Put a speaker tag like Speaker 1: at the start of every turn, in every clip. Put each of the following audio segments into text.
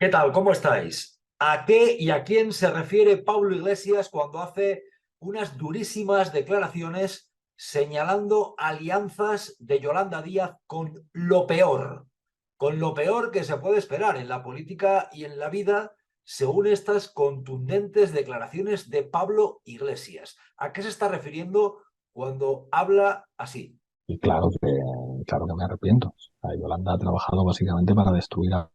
Speaker 1: ¿Qué tal? ¿Cómo estáis? ¿A qué y a quién se refiere Pablo Iglesias cuando hace unas durísimas declaraciones señalando alianzas de Yolanda Díaz con lo peor que se puede esperar en la política y en la vida, según estas contundentes declaraciones de Pablo Iglesias? ¿A qué se está refiriendo cuando habla así?
Speaker 2: Y claro que me arrepiento. Yolanda ha trabajado básicamente para destruir a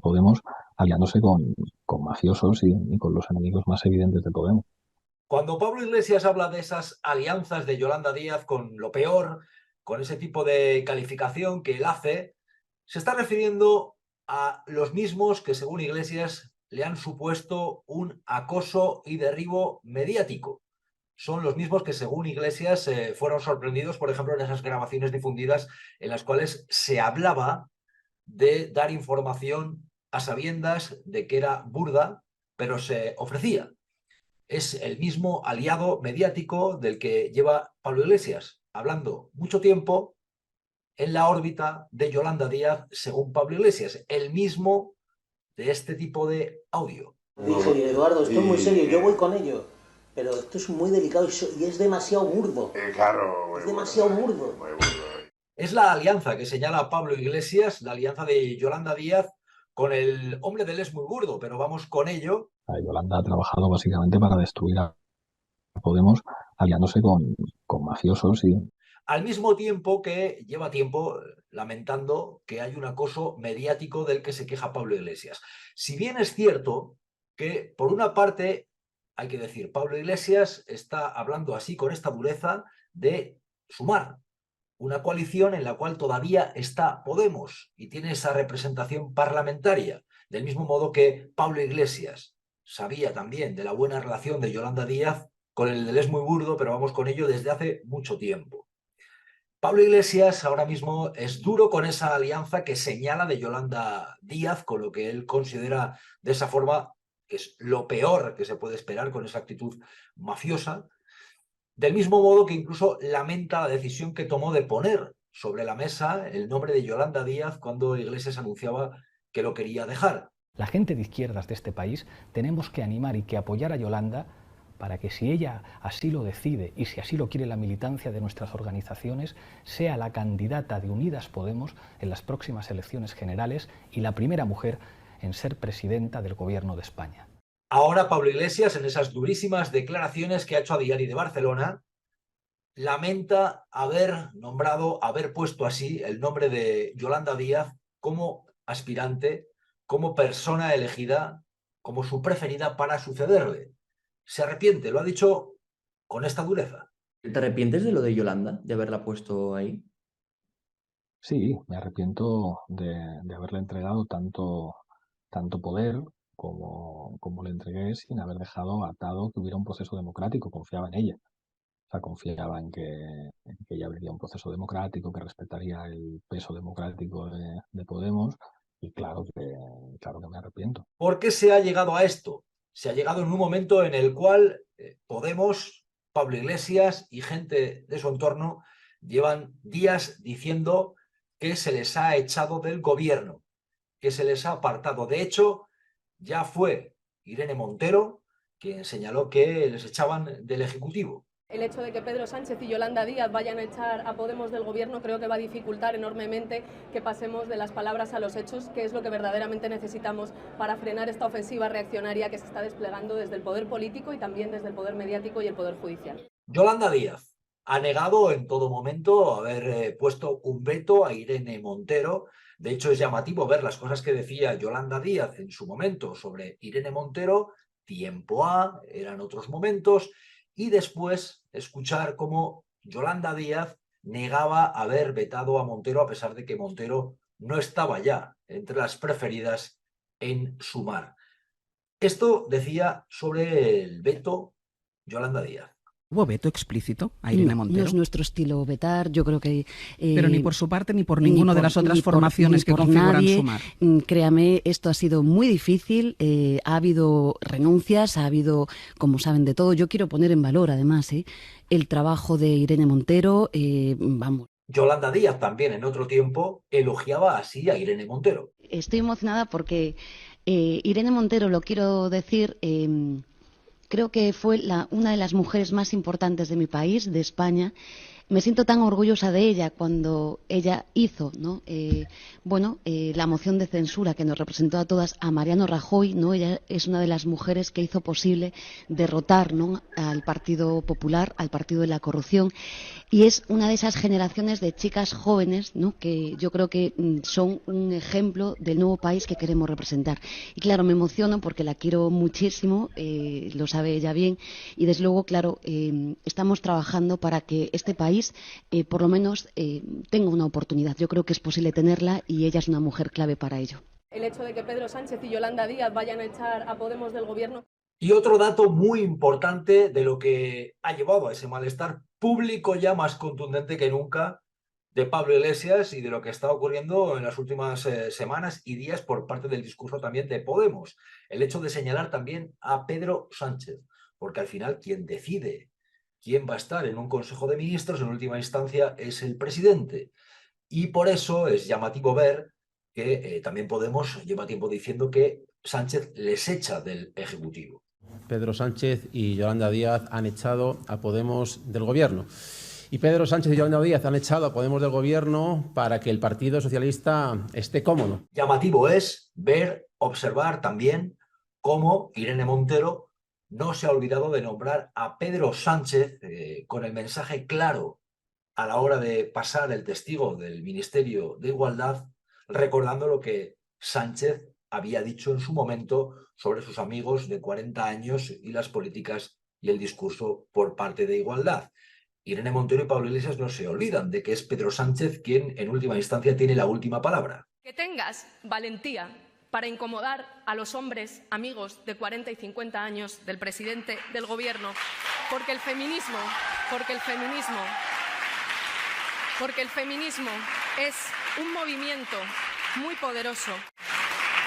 Speaker 2: Podemos, aliándose con mafiosos y con los enemigos más evidentes de Podemos.
Speaker 1: Cuando Pablo Iglesias habla de esas alianzas de Yolanda Díaz con lo peor, con ese tipo de calificación que él hace, se está refiriendo a los mismos que, según Iglesias, le han supuesto un acoso y derribo mediático. Son los mismos que, según Iglesias, fueron sorprendidos, por ejemplo, en esas grabaciones difundidas en las cuales se hablaba de dar información a sabiendas de que era burda, pero se ofrecía. Es el mismo aliado mediático del que lleva Pablo Iglesias, hablando mucho tiempo en la órbita de Yolanda Díaz, según Pablo Iglesias, el mismo de este tipo de audio.
Speaker 3: Dije, Eduardo, esto es muy serio, yo voy con ello, pero esto es muy delicado y es demasiado burdo.
Speaker 4: Claro,
Speaker 3: Es demasiado burdo.
Speaker 4: muy burdo.
Speaker 1: Es la alianza que señala Pablo Iglesias, la alianza de Yolanda Díaz con el hombre del es muy burdo, pero vamos con ello.
Speaker 2: Yolanda ha trabajado básicamente para destruir a Podemos, aliándose con mafiosos y
Speaker 1: Al mismo tiempo que lleva tiempo lamentando que hay un acoso mediático del que se queja Pablo Iglesias. Si bien es cierto que, por una parte, hay que decir, Pablo Iglesias está hablando así con esta dureza de Sumar, una coalición en la cual todavía está Podemos y tiene esa representación parlamentaria, del mismo modo que Pablo Iglesias sabía también de la buena relación de Yolanda Díaz con el del es muy burdo, pero vamos con ello desde hace mucho tiempo. Pablo Iglesias ahora mismo es duro con esa alianza que señala de Yolanda Díaz, con lo que él considera de esa forma que es lo peor que se puede esperar con esa actitud mafiosa, del mismo modo que incluso lamenta la decisión que tomó de poner sobre la mesa el nombre de Yolanda Díaz cuando Iglesias anunciaba que lo quería dejar.
Speaker 5: La gente de izquierdas de este país tenemos que animar y que apoyar a Yolanda para que, si ella así lo decide y si así lo quiere la militancia de nuestras organizaciones, sea la candidata de Unidas Podemos en las próximas elecciones generales y la primera mujer en ser presidenta del Gobierno de España.
Speaker 1: Ahora Pablo Iglesias, en esas durísimas declaraciones que ha hecho a Diario de Barcelona, lamenta haber nombrado, haber puesto así el nombre de Yolanda Díaz como aspirante, como persona elegida, como su preferida para sucederle. Se arrepiente, lo ha dicho con esta dureza.
Speaker 3: ¿Te arrepientes de lo de Yolanda, de haberla puesto ahí?
Speaker 2: sí, me arrepiento de haberle entregado tanto poder como le entregué sin haber dejado atado que hubiera un proceso democrático. Confiaba en ella. O sea, confiaba en que ella abriría un proceso democrático, que respetaría el peso democrático de Podemos, y claro que me arrepiento.
Speaker 1: ¿Por qué se ha llegado a esto? Se ha llegado en un momento en el cual Podemos, Pablo Iglesias y gente de su entorno llevan días diciendo que se les ha echado del gobierno, que se les ha apartado. De hecho, ya fue Irene Montero quien señaló que les echaban del Ejecutivo.
Speaker 6: El hecho de que Pedro Sánchez y Yolanda Díaz vayan a echar a Podemos del gobierno creo que va a dificultar enormemente que pasemos de las palabras a los hechos, que es lo que verdaderamente necesitamos para frenar esta ofensiva reaccionaria que se está desplegando desde el poder político y también desde el poder mediático y el poder judicial.
Speaker 1: Yolanda Díaz ha negado en todo momento haber puesto un veto a Irene Montero. De hecho, es llamativo ver las cosas que decía Yolanda Díaz en su momento sobre Irene Montero, tiempo A, eran otros momentos, y después escuchar cómo Yolanda Díaz negaba haber vetado a Montero a pesar de que Montero no estaba ya entre las preferidas en Sumar. Esto decía sobre el veto Yolanda Díaz.
Speaker 7: ¿Hubo veto explícito a Irene Montero?
Speaker 8: No es nuestro estilo vetar, yo creo que...
Speaker 7: Pero ni por su parte ni por ninguna de las otras formaciones que configuran
Speaker 8: nadie.
Speaker 7: Sumar.
Speaker 8: Créame, esto ha sido muy difícil, ha habido renuncias, ha habido, como saben, de todo. Yo quiero poner en valor, además, el trabajo de Irene Montero, vamos.
Speaker 1: Yolanda Díaz también en otro tiempo elogiaba así a Irene Montero.
Speaker 8: Estoy emocionada porque Irene Montero, lo quiero decir, creo que fue una de las mujeres más importantes de mi país, de España. Me siento tan orgullosa de ella cuando ella hizo, ¿no? La moción de censura que nos representó a todas a Mariano Rajoy, ¿no? Ella es una de las mujeres que hizo posible derrotar, ¿no?, al Partido Popular, al Partido de la Corrupción, y es una de esas generaciones de chicas jóvenes, ¿no?, que yo creo que son un ejemplo del nuevo país que queremos representar. Y claro, me emociono porque la quiero muchísimo, lo sabe ella bien, y desde luego, claro, estamos trabajando para que este país por lo menos tenga una oportunidad. Yo creo que es posible tenerla y ella es una mujer clave para ello.
Speaker 6: El hecho de que Pedro Sánchez y Yolanda Díaz vayan a echar a Podemos del gobierno.
Speaker 1: Y otro dato muy importante de lo que ha llevado a ese malestar público ya más contundente que nunca de Pablo Iglesias y de lo que está ocurriendo en las últimas semanas y días por parte del discurso también de Podemos. El hecho de señalar también a Pedro Sánchez, porque al final quien decide quién va a estar en un Consejo de Ministros en última instancia es el presidente. Y por eso es llamativo ver que también Podemos lleva tiempo diciendo que Sánchez les echa del Ejecutivo.
Speaker 4: Pedro Sánchez y Yolanda Díaz han echado a Podemos del gobierno. Y Pedro Sánchez y Yolanda Díaz han echado a Podemos del gobierno para que el Partido Socialista esté cómodo.
Speaker 1: Llamativo es ver, observar también cómo Irene Montero no se ha olvidado de nombrar a Pedro Sánchez con el mensaje claro a la hora de pasar el testigo del Ministerio de Igualdad, recordando lo que Sánchez había dicho en su momento sobre sus amigos de 40 años y las políticas y el discurso por parte de Igualdad. Irene Montero y Pablo Iglesias no se olvidan de que es Pedro Sánchez quien en última instancia tiene la última palabra.
Speaker 6: Que tengas valentía para incomodar a los hombres amigos de 40 y 50 años del presidente del gobierno, porque el feminismo es un movimiento muy poderoso.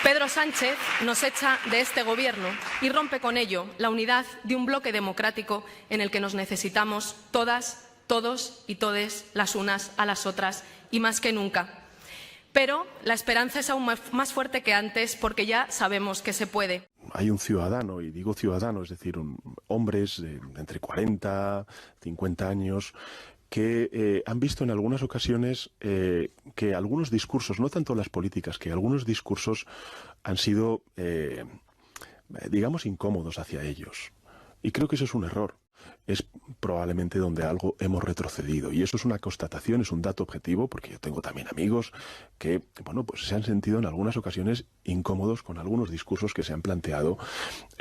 Speaker 6: Pedro Sánchez nos echa de este gobierno y rompe con ello la unidad de un bloque democrático en el que nos necesitamos todas, todos y todes las unas a las otras y más que nunca. Pero la esperanza es aún más fuerte que antes porque ya sabemos que se puede.
Speaker 9: Hay un ciudadano, y digo ciudadano, es decir, hombres de entre 40, 50 años, que han visto en algunas ocasiones que algunos discursos, no tanto las políticas, que algunos discursos han sido, digamos, incómodos hacia ellos. Y creo que eso es un error. Es probablemente donde algo hemos retrocedido. Y eso es una constatación, es un dato objetivo, porque yo tengo también amigos que, bueno, pues se han sentido en algunas ocasiones incómodos con algunos discursos que se han planteado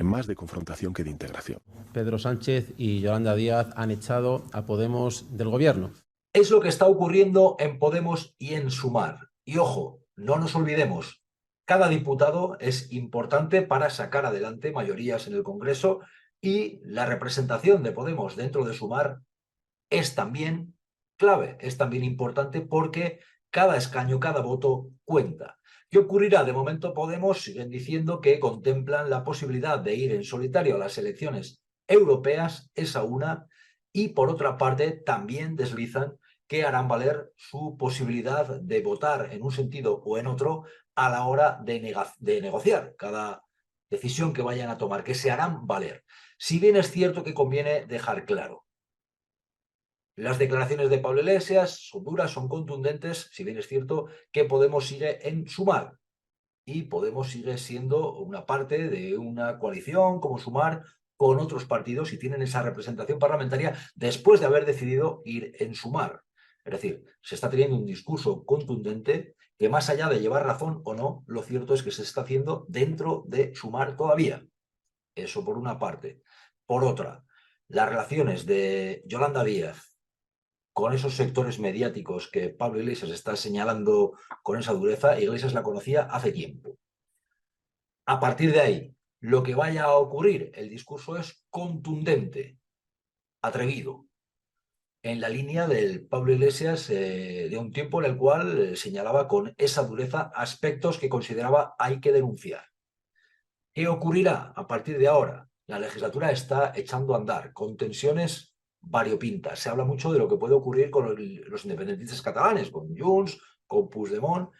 Speaker 9: más de confrontación que de integración.
Speaker 4: Pedro Sánchez y Yolanda Díaz han echado a Podemos del gobierno.
Speaker 1: Es lo que está ocurriendo en Podemos y en Sumar. Y ojo, no nos olvidemos, cada diputado es importante para sacar adelante mayorías en el Congreso y la representación de Podemos dentro de Sumar es también clave, es también importante porque cada escaño, cada voto cuenta. ¿Qué ocurrirá? De momento Podemos siguen diciendo que contemplan la posibilidad de ir en solitario a las elecciones europeas, esa una, y por otra parte también deslizan que harán valer su posibilidad de votar en un sentido o en otro a la hora de negociar cada decisión que vayan a tomar, que se harán valer. Si bien es cierto que conviene dejar claro, las declaraciones de Pablo Iglesias son duras, son contundentes, si bien es cierto que Podemos sigue en Sumar y Podemos sigue siendo una parte de una coalición como Sumar con otros partidos y tienen esa representación parlamentaria después de haber decidido ir en Sumar. Es decir, se está teniendo un discurso contundente que más allá de llevar razón o no, lo cierto es que se está haciendo dentro de Sumar todavía. Eso por una parte. Por otra, las relaciones de Yolanda Díaz con esos sectores mediáticos que Pablo Iglesias está señalando con esa dureza, Iglesias la conocía hace tiempo. A partir de ahí, lo que vaya a ocurrir, el discurso es contundente, atrevido, en la línea del Pablo Iglesias de un tiempo en el cual señalaba con esa dureza aspectos que consideraba hay que denunciar. ¿Qué ocurrirá a partir de ahora? La legislatura está echando a andar con tensiones variopintas. Se habla mucho de lo que puede ocurrir con los independentistas catalanes, con Junts, con Puigdemont.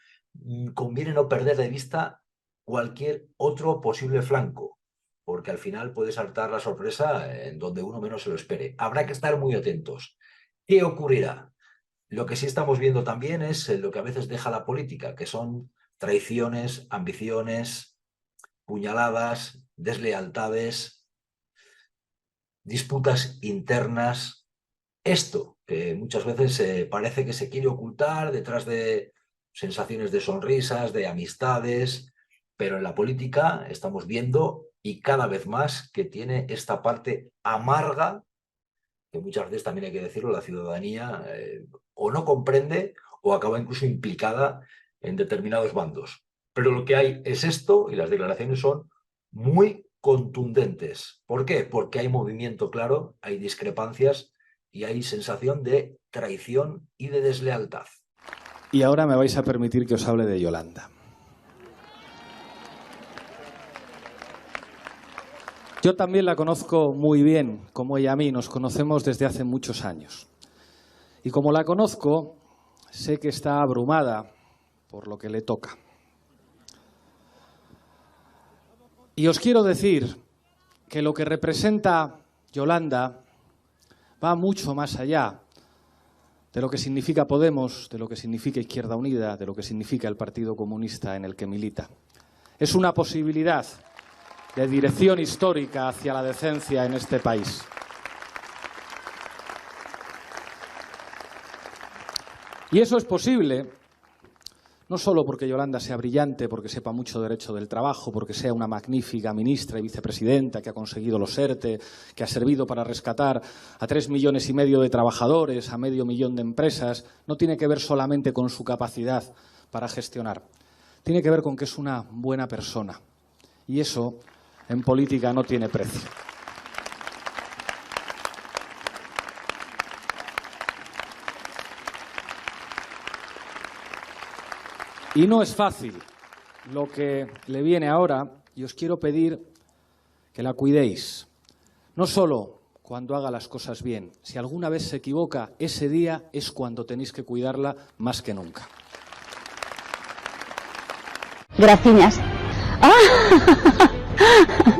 Speaker 1: Conviene no perder de vista cualquier otro posible flanco, porque al final puede saltar la sorpresa en donde uno menos se lo espere. Habrá que estar muy atentos. ¿Qué ocurrirá? Lo que sí estamos viendo también es lo que a veces deja la política, que son traiciones, ambiciones, puñaladas, deslealtades, disputas internas. Esto que muchas veces parece que se quiere ocultar detrás de sensaciones de sonrisas, de amistades, pero en la política estamos viendo, y cada vez más, que tiene esta parte amarga, que muchas veces también hay que decirlo, la ciudadanía o no comprende o acaba incluso implicada en determinados bandos. Pero lo que hay es esto, y las declaraciones son muy contundentes. ¿Por qué? Porque hay movimiento claro, hay discrepancias y hay sensación de traición y de deslealtad.
Speaker 10: Y ahora me vais a permitir que os hable de Yolanda. Yo también la conozco muy bien, como ella a mí, nos conocemos desde hace muchos años. Y como la conozco, sé que está abrumada por lo que le toca. Y os quiero decir que lo que representa Yolanda va mucho más allá de lo que significa Podemos, de lo que significa Izquierda Unida, de lo que significa el Partido Comunista en el que milita. Es una posibilidad de dirección histórica hacia la decencia en este país. Y eso es posible no solo porque Yolanda sea brillante, porque sepa mucho derecho del trabajo, porque sea una magnífica ministra y vicepresidenta que ha conseguido los ERTE, que ha servido para rescatar a 3,5 millones de trabajadores, a 500.000 de empresas, no tiene que ver solamente con su capacidad para gestionar. Tiene que ver con que es una buena persona. Y eso, en política, no tiene precio. Y no es fácil lo que le viene ahora, y os quiero pedir que la cuidéis. No solo cuando haga las cosas bien. Si alguna vez se equivoca, ese día es cuando tenéis que cuidarla más que nunca.
Speaker 11: Graciñas. ¡Ah!